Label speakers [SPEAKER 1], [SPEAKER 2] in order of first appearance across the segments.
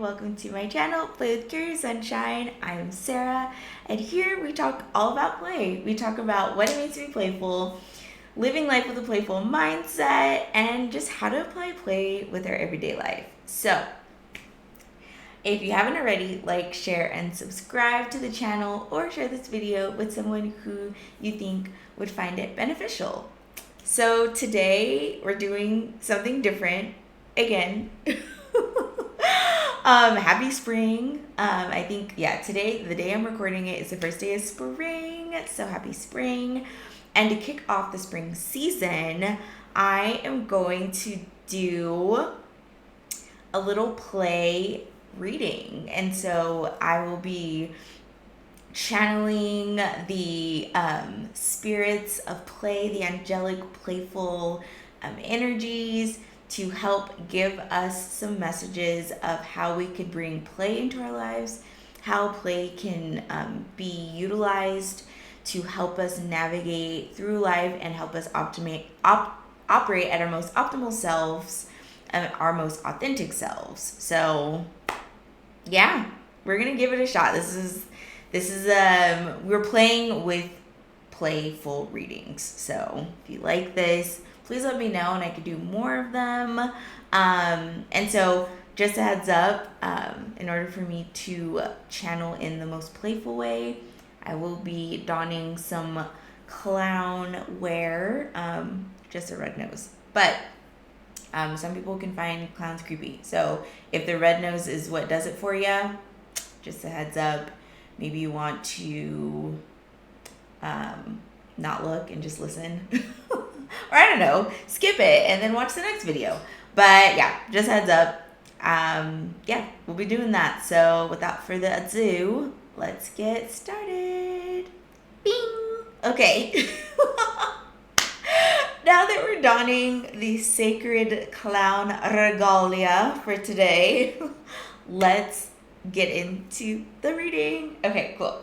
[SPEAKER 1] welcome to my channel, Play with Curious Sunshine. I'm Sarah, and here we talk all about play. We talk about what it means to be playful, living life with a playful mindset, and just how to apply play with our everyday life. So, if you haven't already, like, share, and subscribe to the channel, or share this video with someone who you think would find it beneficial. So today we're doing something different again. Happy spring. I think, today, the day I'm recording it, is the first day of spring. So happy spring. And to kick off the spring season, I am going to do a little play reading. And so I will be channeling the spirits of play, the angelic, playful energies, to help give us some messages of how we could bring play into our lives, how play can be utilized to help us navigate through life and help us operate at our most optimal selves, our most authentic selves. So, yeah, we're gonna give it a shot. This is we're playing with playful readings. So if you like this, please let me know and I could do more of them. And so just a heads up, in order for me to channel in the most playful way, I will be donning some clown wear, just a red nose. But some people can find clowns creepy. So if the red nose is what does it for you, just a heads up. Maybe you want to not look and just listen. Or I don't know, skip it and then watch the next video. But yeah, just heads up. We'll be doing that. So without further ado, let's get started. Bing! Okay. Now that we're donning the sacred clown regalia for today, let's get into the reading. Okay, cool.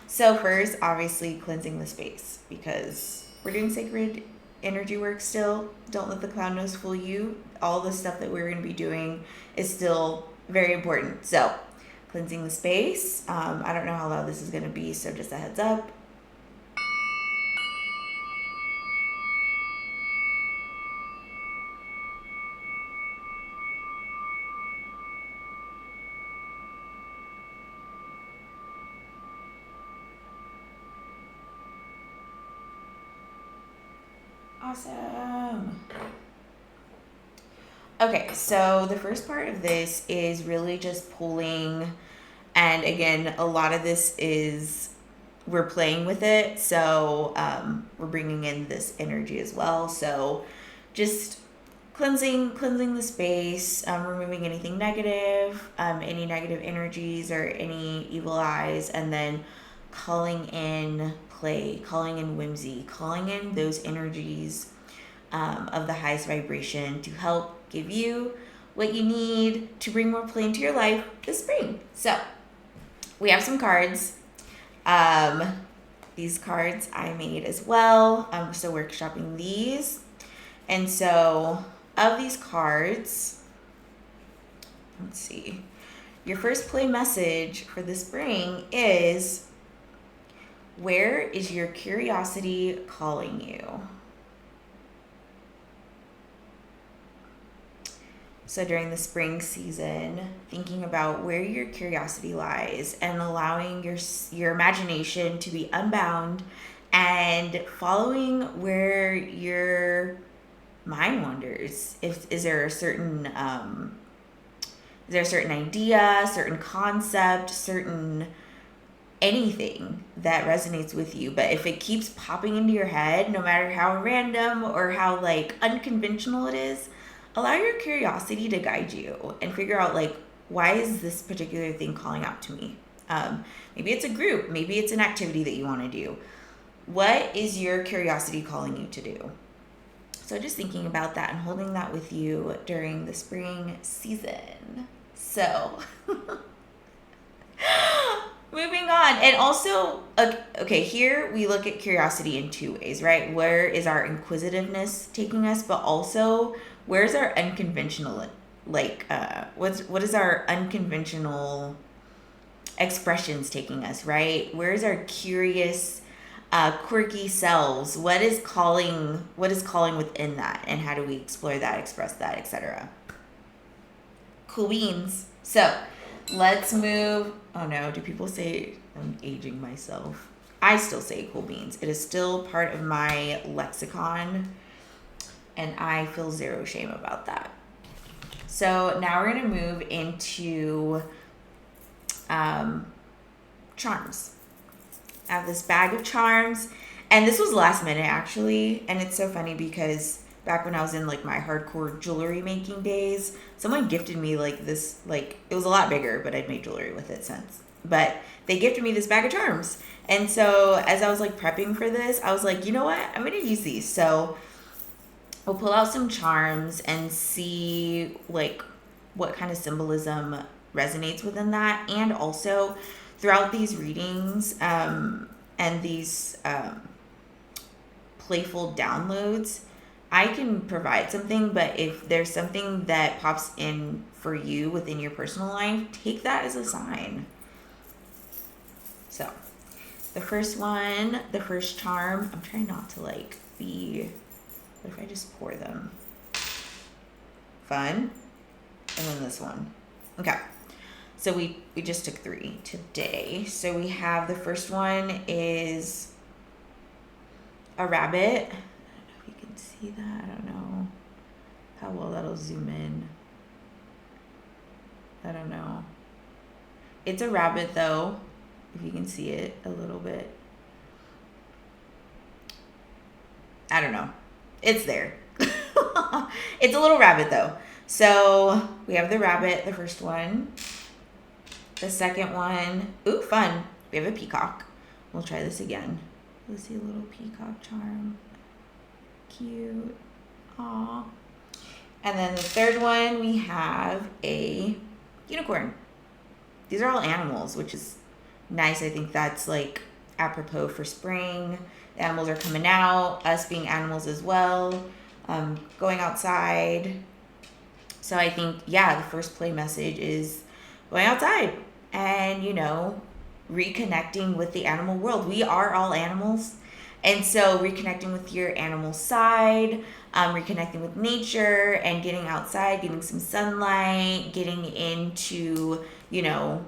[SPEAKER 1] So first, obviously, cleansing the space, because we're doing sacred energy work still. Don't let the clown nose fool you. All the stuff that we're going to be doing is still very important. So, cleansing the space. I don't know how loud this is going to be, so just a heads up. Awesome. Okay, so the first part of this is really just pulling, and again, a lot of this is we're playing with it, so we're bringing in this energy as well. So just cleansing the space, removing anything negative, any negative energies or any evil eyes, and then calling in play, calling in whimsy, calling in those energies of the highest vibration to help give you what you need to bring more play into your life this spring. So we have some cards. These cards I made as well. I'm still workshopping these. And so of these cards, let's see. Your first play message for the spring is, where is your curiosity calling you? So during the spring season, thinking about where your curiosity lies and allowing your imagination to be unbound and following where your mind wanders. Is there a certain idea, certain concept, certain anything that resonates with you? But if it keeps popping into your head, no matter how random or how unconventional it is, allow your curiosity to guide you and figure out why is this particular thing calling out to me? Maybe it's a group, maybe it's an activity that you want to do. What is your curiosity calling you to do? So just thinking about that and holding that with you during the spring season. So moving on. And also, okay, here we look at curiosity in two ways, right? Where is our inquisitiveness taking us? But also, where's our unconventional like what is our unconventional expressions taking us, right? Where's our curious, quirky selves? What is calling within that, and how do we explore that, express that, etc.? Cool beans. So let's move. Oh no, do people say I'm aging myself? I still say cool beans. It is still part of my lexicon, and I feel zero shame about that. So now we're going to move into charms. I have this bag of charms, and this was last minute actually, and it's so funny because back when I was in like my hardcore jewelry making days, someone gifted me like this, like it was a lot bigger, but I'd made jewelry with it since. But they gifted me this bag of charms. And so as I was like prepping for this, I was like, you know what? I'm going to use these. So we'll pull out some charms and see like what kind of symbolism resonates within that. And also throughout these readings and these playful downloads, I can provide something, but if there's something that pops in for you within your personal life, take that as a sign. So the first charm, I'm trying not to like be, what if I just pour them? Fun. And then this one. Okay. So we just took 3 today. So we have, the first one is a rabbit. I don't know if you can see that. I don't know how well that'll zoom in. I don't know. It's a rabbit though, if you can see it a little bit. I don't know. It's there. It's a little rabbit though. So we have the rabbit, the first one. The second one, ooh, fun. We have a peacock. We'll try this again. Let's see a little peacock charm. Cute. Aw. And then the third one, we have a unicorn. These are all animals, which is nice. I think that's like apropos for spring. The animals are coming out, us being animals as well, going outside. So I think, yeah, the first play message is going outside and, you know, reconnecting with the animal world. We are all animals. And so reconnecting with your animal side, reconnecting with nature and getting outside, getting some sunlight, getting into, you know,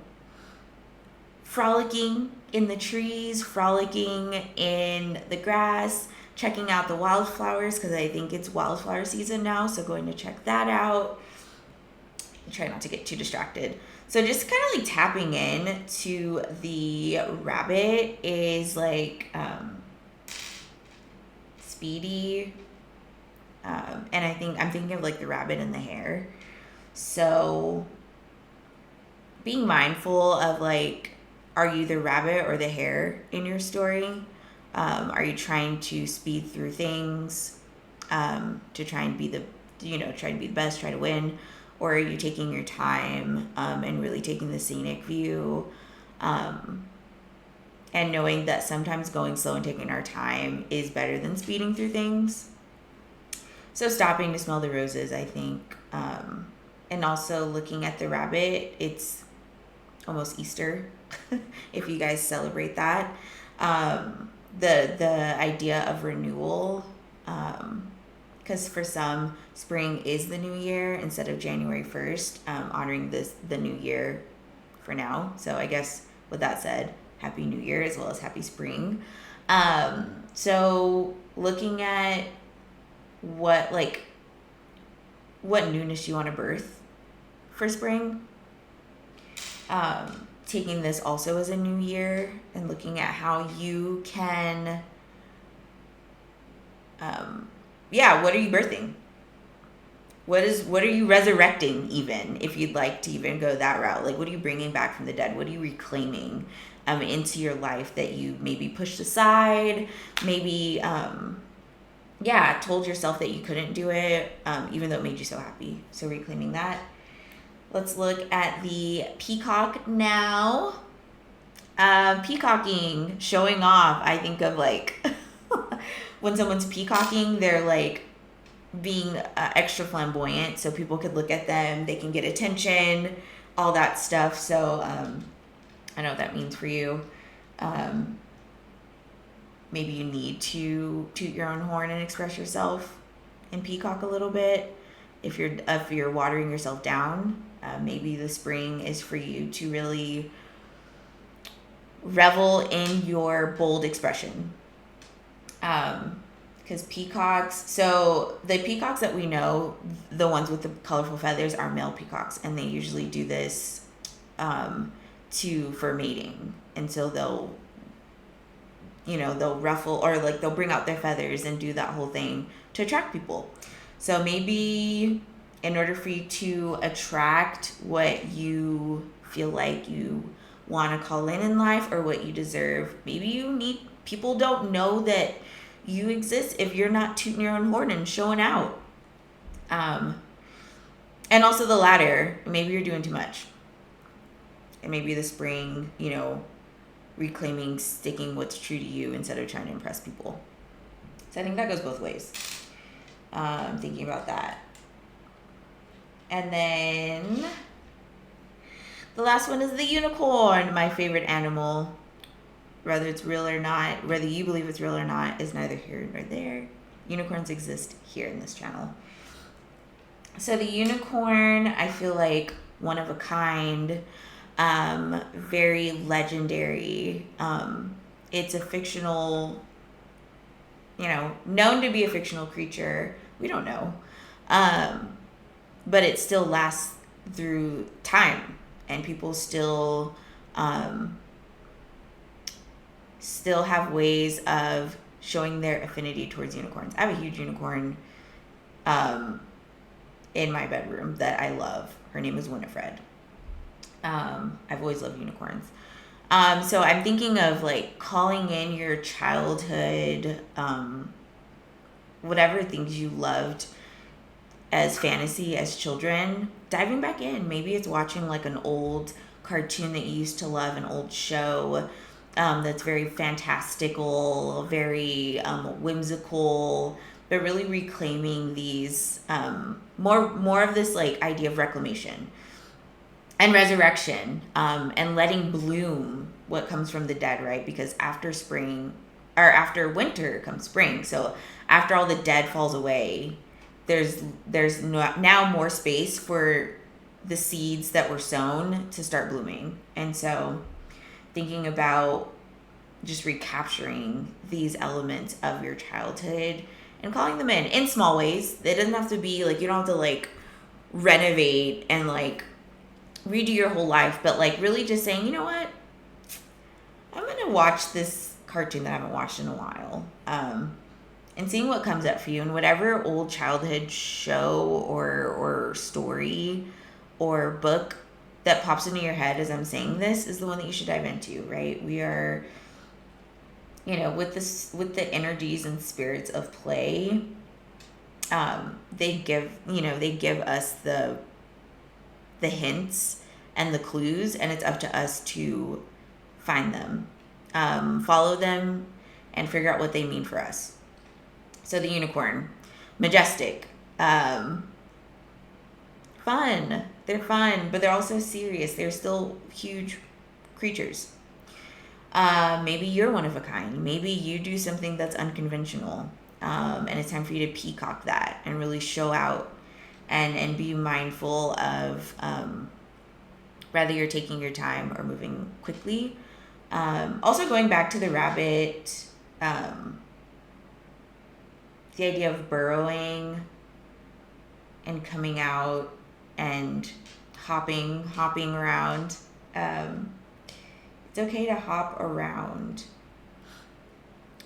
[SPEAKER 1] frolicking in the trees, frolicking in the grass, checking out the wildflowers, because I think it's wildflower season now. So going to check that out. Try not to get too distracted. So just kind of like tapping in to the rabbit is like speedy. And I'm thinking of like the rabbit and the hare. So being mindful of like, are you the rabbit or the hare in your story? Are you trying to speed through things to try and be the best, try to win? Or are you taking your time and really taking the scenic view and knowing that sometimes going slow and taking our time is better than speeding through things? So stopping to smell the roses, I think. And also looking at the rabbit, it's almost Easter, if you guys celebrate that. The idea of renewal, because for some, spring is the new year instead of January 1st, honoring the new year for now. So I guess with that said, Happy New Year as well as Happy Spring. So looking at what newness you want to birth for spring, taking this also as a new year and looking at how you can, what are you birthing? What are you resurrecting, even if you'd like to even go that route? Like, what are you bringing back from the dead? What are you reclaiming into your life that you maybe pushed aside, maybe told yourself that you couldn't do it, even though it made you so happy. So reclaiming that. Let's look at the peacock now. Peacocking, showing off. I think of like when someone's peacocking, they're like being extra flamboyant so people could look at them, they can get attention, all that stuff. So I know what that means for you. Maybe you need to toot your own horn and express yourself and peacock a little bit. If you're watering yourself down, maybe the spring is for you to really revel in your bold expression. Because peacocks, so the peacocks that we know, the ones with the colorful feathers, are male peacocks, and they usually do this for mating. And so they'll ruffle, or like they'll bring out their feathers and do that whole thing to attract people. So maybe in order for you to attract what you feel like you want to call in life, or what you deserve, maybe you need, people don't know that you exist if you're not tooting your own horn and showing out. And also the latter, maybe you're doing too much. And maybe the spring, reclaiming, sticking what's true to you instead of trying to impress people. So I think that goes both ways. Thinking about that. And then the last one is the unicorn, my favorite animal. Whether it's real or not, whether you believe it's real or not, is neither here nor there. Unicorns exist here in this channel. So the unicorn, I feel like one of a kind, very legendary. It's a fictional, known to be a fictional creature. We don't know. But it still lasts through time, and people still have ways of showing their affinity towards unicorns. I have a huge unicorn in my bedroom that I love. Her name is Winifred. I've always loved unicorns. So I'm thinking of like calling in your childhood, whatever things you loved as fantasy as children, diving back in. Maybe it's watching like an old cartoon that you used to love, an old show that's very fantastical, very whimsical, but really reclaiming these more of this like idea of reclamation and resurrection, and letting bloom what comes from the dead, right? Because after spring, or after winter comes spring. So after all the dead falls away, there's now more space for the seeds that were sown to start blooming. And so thinking about just recapturing these elements of your childhood and calling them in small ways. It doesn't have to be like, you don't have to like renovate and like redo your whole life, but like really just saying, you know what, I'm gonna watch this cartoon that I haven't watched in a while, and seeing what comes up for you. And whatever old childhood show or story or book that pops into your head as I'm saying this is the one that you should dive into, right? We are, with the energies and spirits of play, they give us the hints and the clues, and it's up to us to find them, follow them, and figure out what they mean for us. So the unicorn, majestic, fun. They're fun, but they're also serious. They're still huge creatures. Maybe you're one of a kind. Maybe you do something that's unconventional, and it's time for you to peacock that and really show out and be mindful of whether you're taking your time or moving quickly. Also going back to the rabbit, the idea of burrowing and coming out and hopping around. It's okay to hop around,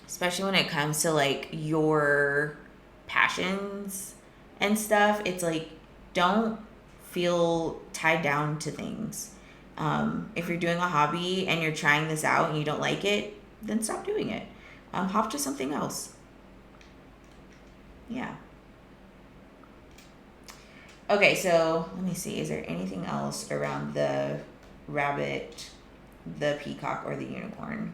[SPEAKER 1] especially when it comes to like your passions and stuff. It's like, don't feel tied down to things. If you're doing a hobby and you're trying this out and you don't like it, then stop doing it. Hop to something else. Yeah. Okay, so let me see. Is there anything else around the rabbit, the peacock, or the unicorn?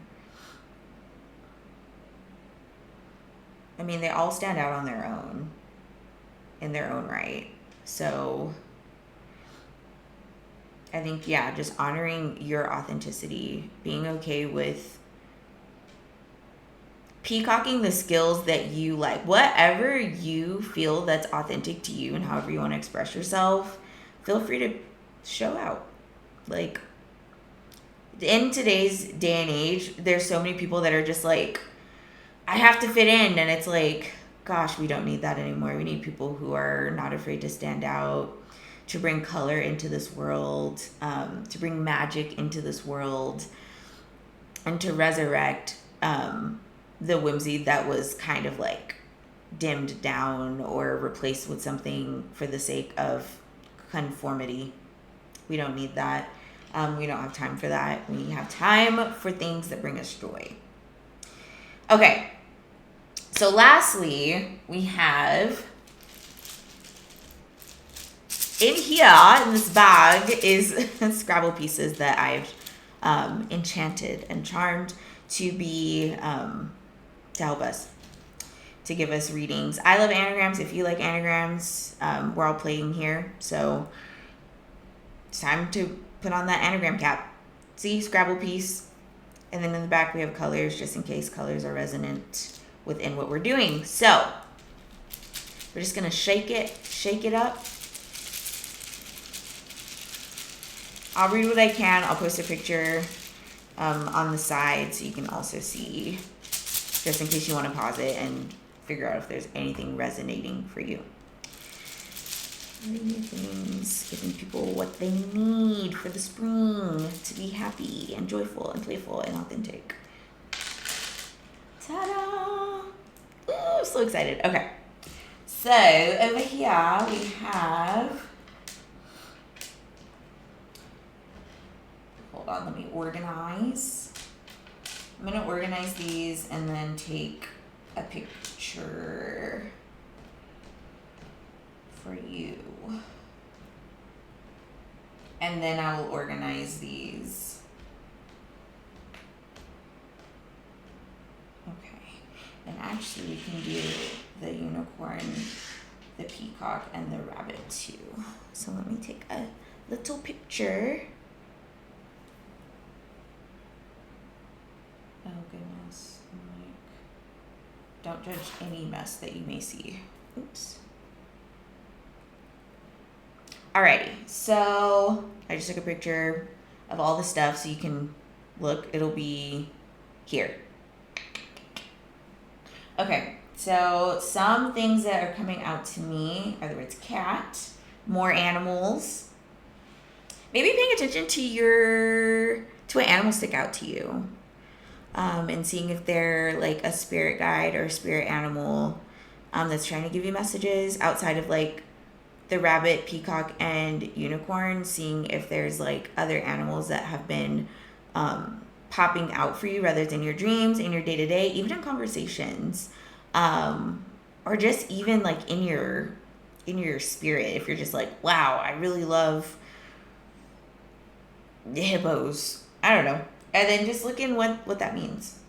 [SPEAKER 1] I mean, they all stand out on their own. in their own right. So I think, yeah, just honoring your authenticity, being okay with peacocking the skills that you like, whatever you feel that's authentic to you and however you want to express yourself, feel free to show out. Like, in today's day and age, there's so many people that are just like, I have to fit in. And it's like, gosh, we don't need that anymore. We need people who are not afraid to stand out, to bring color into this world, to bring magic into this world, and to resurrect the whimsy that was kind of like dimmed down or replaced with something for the sake of conformity. We don't need that. We don't have time for that. We have time for things that bring us joy. Okay. So lastly, we have in here, in this bag, is Scrabble pieces that I've enchanted and charmed to be to help us, to give us readings. I love anagrams. If you like anagrams, we're all playing here. So it's time to put on that anagram cap. See, Scrabble piece. And then in the back we have colors, just in case colors are resonant within what we're doing. So we're just going to shake it up. I'll read what I can. I'll post a picture on the side so you can also see, just in case you want to pause it and figure out if there's anything resonating for you. Things, giving people what they need for the spring to be happy and joyful and playful and authentic. Ta-da! Ooh, I'm so excited. Okay. So over here we have, hold on, let me organize. I'm going to organize these and then take a picture for you. And then I will organize these. Okay. And actually we can do the unicorn, the peacock, and the rabbit too. So let me take a little picture. Oh goodness. Don't judge any mess that you may see. Oops. Alrighty, so I just took a picture of all the stuff so you can look. It'll be here. Okay, so some things that are coming out to me are the words cat, more animals. Maybe paying attention to what animals stick out to you. And seeing if they're like a spirit guide or a spirit animal that's trying to give you messages outside of like the rabbit, peacock, and unicorn, seeing if there's like other animals that have been popping out for you, rather than your dreams, in your day-to-day, even in conversations, or just even like in your spirit. If you're just like, wow, I really love hippos, I don't know. And then just looking what that means.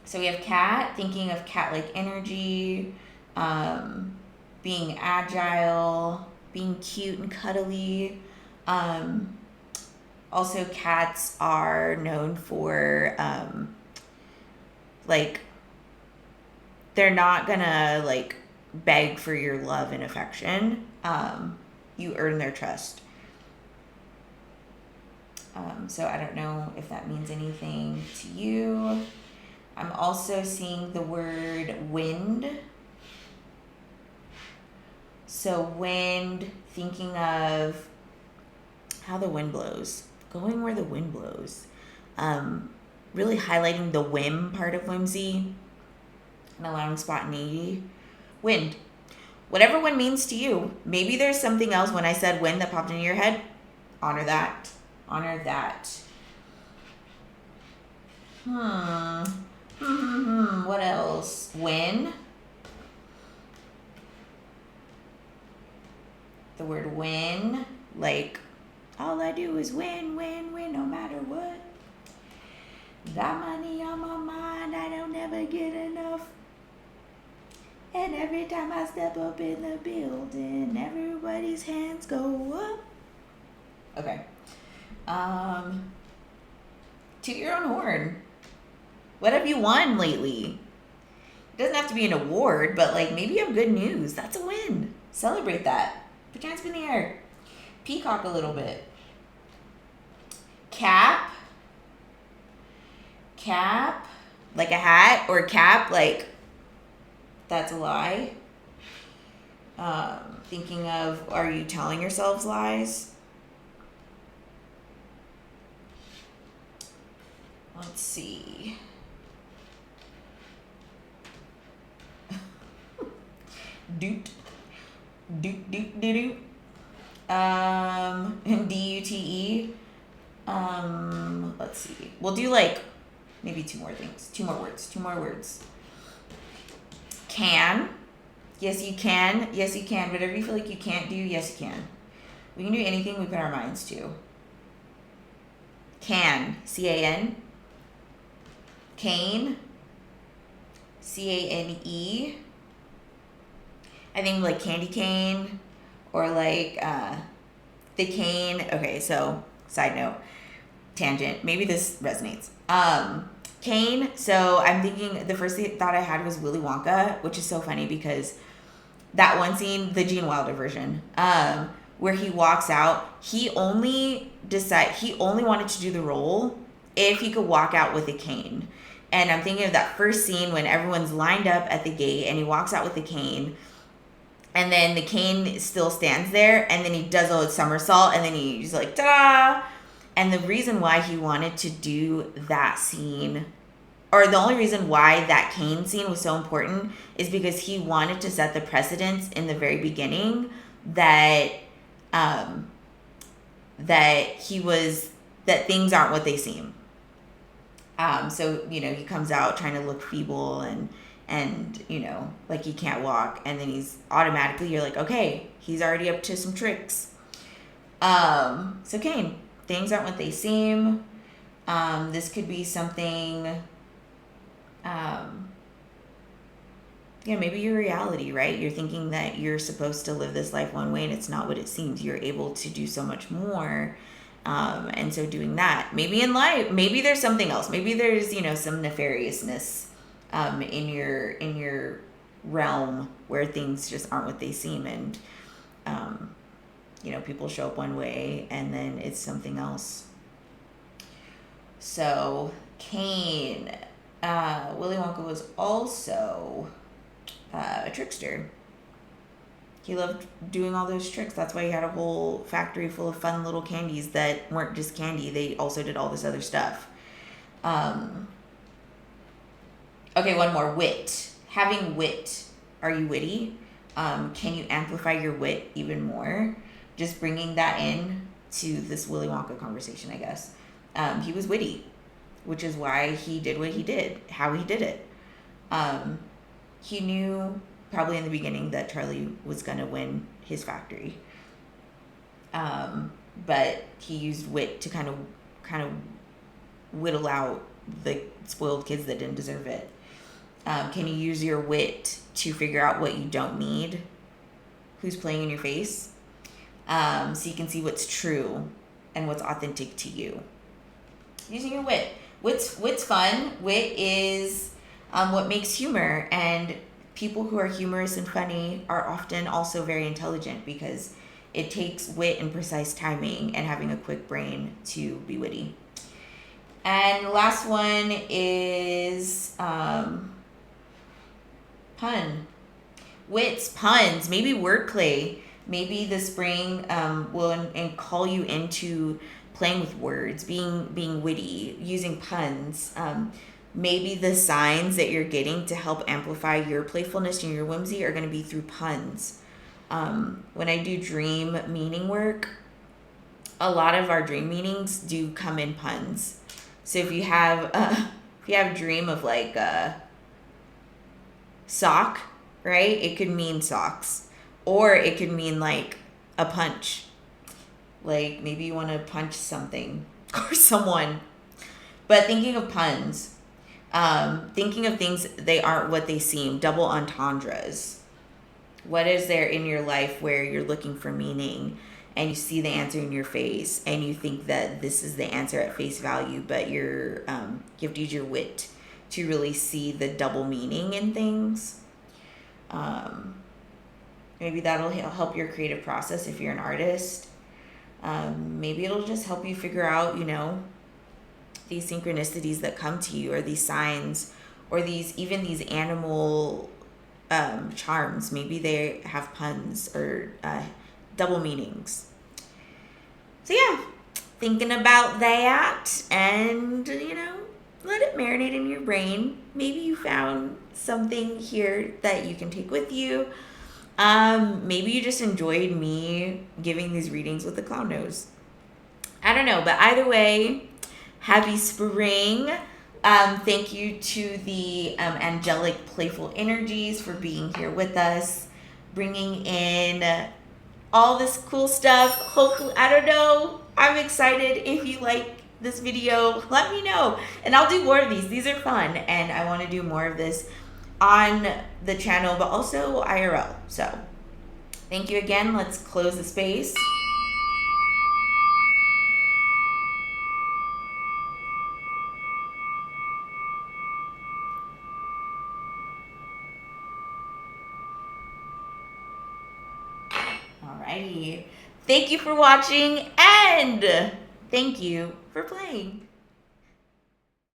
[SPEAKER 1] So we have cat, thinking of cat-like energy, being agile, being cute and cuddly. Also, cats are known for, like, they're not gonna, like, beg for your love and affection. You earn their trust. So I don't know if that means anything to you. I'm also seeing the word wind. So wind, thinking of how the wind blows, going where the wind blows. Really highlighting the whim part of whimsy and allowing spontaneity. Wind. Whatever wind means to you. Maybe there's something else when I said wind that popped into your head. Honor that. Honor that. What else? Win. The word win. Like, all I do is win, win, win, no matter what. Got money on my mind, I don't ever get enough. And every time I step up in the building, everybody's hands go up. Okay. Toot your own horn. What have you won lately? It doesn't have to be an award, but like maybe you have good news. That's a win. Celebrate that. Put your hands up in the air. Peacock a little bit. Cap. Cap. Like a hat, or cap like that's a lie. Thinking of, are you telling yourselves lies? Let's see. Doot. Doot, doot, doot, doot. D-U-T-E. Let's see. We'll do like maybe two more things. Two more words. Can. Yes, you can. Yes, you can. Whatever you feel like you can't do, yes, you can. We can do anything we put our minds to. Can. C-A-N. Cane. C-A-N-E. I think like candy cane or like the cane. Okay, so side note, tangent. Maybe this resonates. Cane. So I'm thinking the first thought I had was Willy Wonka, which is so funny because that one scene, the Gene Wilder version, where he walks out, he only wanted to do the role if he could walk out with a cane. And I'm thinking of that first scene when everyone's lined up at the gate and he walks out with the cane. And then the cane still stands there, and then he does a somersault, and then he's like, ta-da! And the reason why he wanted to do that scene, or the only reason why that cane scene was so important, is because he wanted to set the precedence in the very beginning that that things aren't what they seem. So, he comes out trying to look feeble and like he can't walk, and then you're like, okay, he's already up to some tricks. So Cane, things aren't what they seem. This could be something, maybe your reality, right? You're thinking that you're supposed to live this life one way and it's not what it seems. You're able to do so much more. And so doing that, maybe in life, maybe there's something else. Maybe there's, some nefariousness in your realm where things just aren't what they seem, and people show up one way and then it's something else. So Cane, Willy Wonka was also a trickster. He loved doing all those tricks. That's why he had a whole factory full of fun little candies that weren't just candy. They also did all this other stuff. Okay, one more. Wit. Having wit. Are you witty? Can you amplify your wit even more? Just bringing that in to this Willy Wonka conversation, I guess. He was witty, which is why he did what he did, how he did it. He knew probably in the beginning that Charlie was going to win his factory. But he used wit to kind of whittle out the spoiled kids that didn't deserve it. Can you use your wit to figure out what you don't need? Who's playing in your face? So you can see what's true and what's authentic to you. Using your wit. Wit's fun. Wit is what makes humor, and people who are humorous and funny are often also very intelligent because it takes wit and precise timing and having a quick brain to be witty. And the last one is pun. Wits, puns, maybe wordplay. Maybe the spring will and call you into playing with words, being witty, using puns. Maybe the signs that you're getting to help amplify your playfulness and your whimsy are going to be through puns. When I do dream meaning work, a lot of our dream meanings do come in puns. So if you have a dream of like sock, right? It could mean socks, or it could mean like a punch. Like maybe you want to punch something or someone. But thinking of puns, Thinking of things they aren't what they seem, double entendres. What is there in your life where you're looking for meaning and you see the answer in your face and you think that this is the answer at face value, but you have to use your wit to really see the double meaning in things. Maybe that'll help your creative process if you're an artist. Maybe it'll just help you figure out, these synchronicities that come to you, or these signs, or these animal charms. Maybe they have puns or double meanings. So yeah, thinking about that, and let it marinate in your brain. Maybe you found something here that you can take with you. Maybe you just enjoyed me giving these readings with the clown nose. I don't know, but either way, happy spring. Thank you to the angelic, playful energies for being here with us, bringing in all this cool stuff. Hopefully, I don't know. I'm excited. If you like this video, let me know. And I'll do more of these. These are fun. And I want to do more of this on the channel, but also IRL. So thank you again. Let's close the space. Alrighty. Thank you for watching, and thank you for playing.